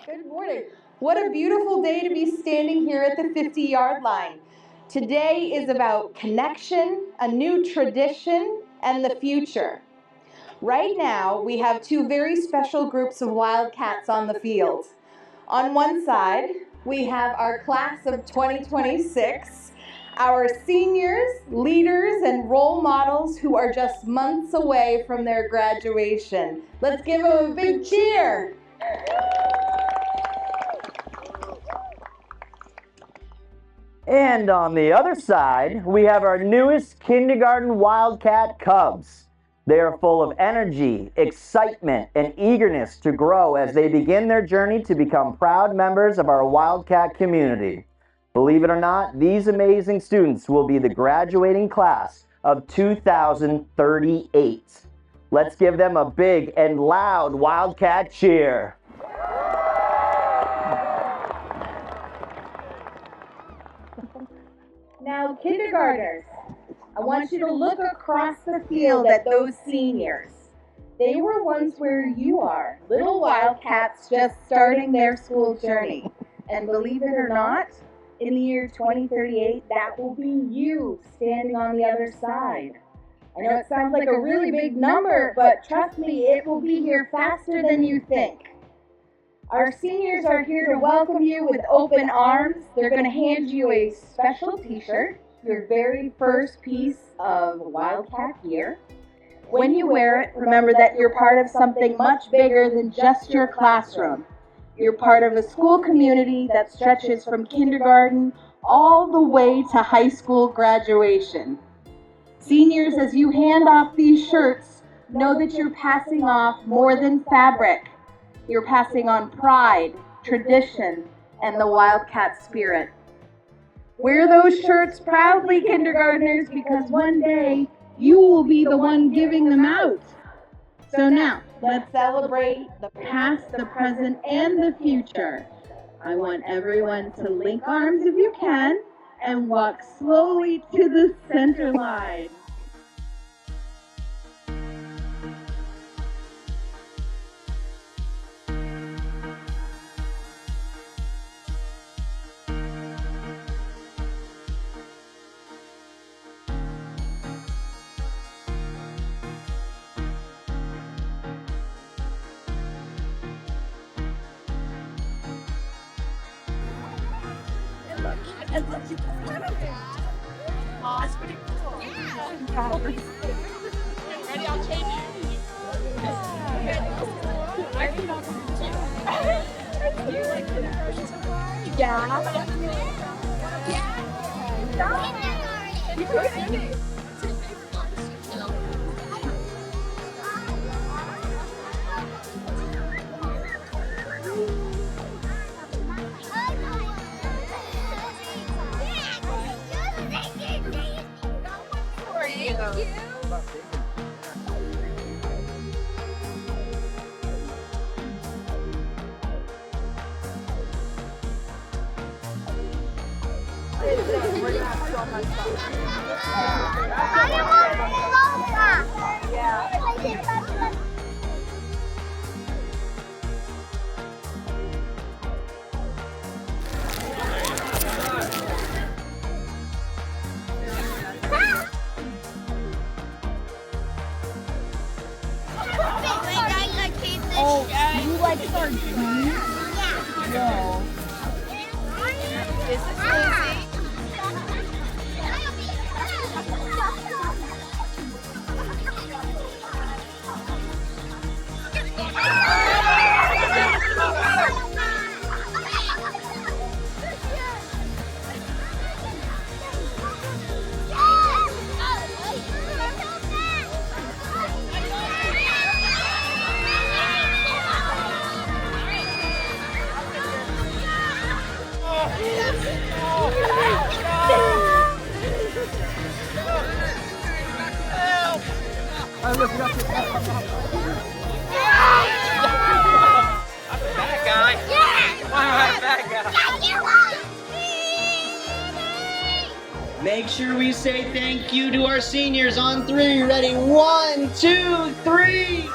Good morning. What a beautiful day to be standing here at the 50-yard line. Today is about connection, a new tradition, and the future. Right now, we have two very special groups of Wildcats on the field. On one side, we have our class of 2026, our seniors, leaders, and role models who are just months away from their graduation. Let's give them a big cheer. And on the other side, we have our newest kindergarten Wildcat Cubs. They are full of energy, excitement, and eagerness to grow as they begin their journey to become proud members of our Wildcat community. Believe it or not, these amazing students will be the graduating class of 2038. Let's give them a big and loud Wildcat cheer. Now, kindergartners, I want you to look across the field at those seniors. They were once where you are, little Wildcats just starting their school journey. And believe it or not, in the year 2038, that will be you standing on the other side. I know it sounds like a really big number, but trust me, it will be here faster than you think. Our seniors are here to welcome you with open arms. They're going to hand you a special t-shirt, your very first piece of Wildcat gear. When you wear it, remember that you're part of something much bigger than just your classroom. You're part of a school community that stretches from kindergarten all the way to high school graduation. Seniors, as you hand off these shirts, know that you're passing off more than fabric. You're passing on pride, tradition, and the Wildcat spirit. Wear those shirts proudly, kindergartners, because one day you will be the one giving them out. So now, let's celebrate the past, the present, and the future. I want everyone to link arms if you can and walk slowly to the center line. Oh, that's pretty cool. Yeah. Ready? I'll change it. Yeah. Oh, you like sardines? Yeah. This is Susie. I'm a bad guy. Yeah. I'm a bad guy. Make sure we say thank you to our seniors on 3. Ready? 1, 2, 3.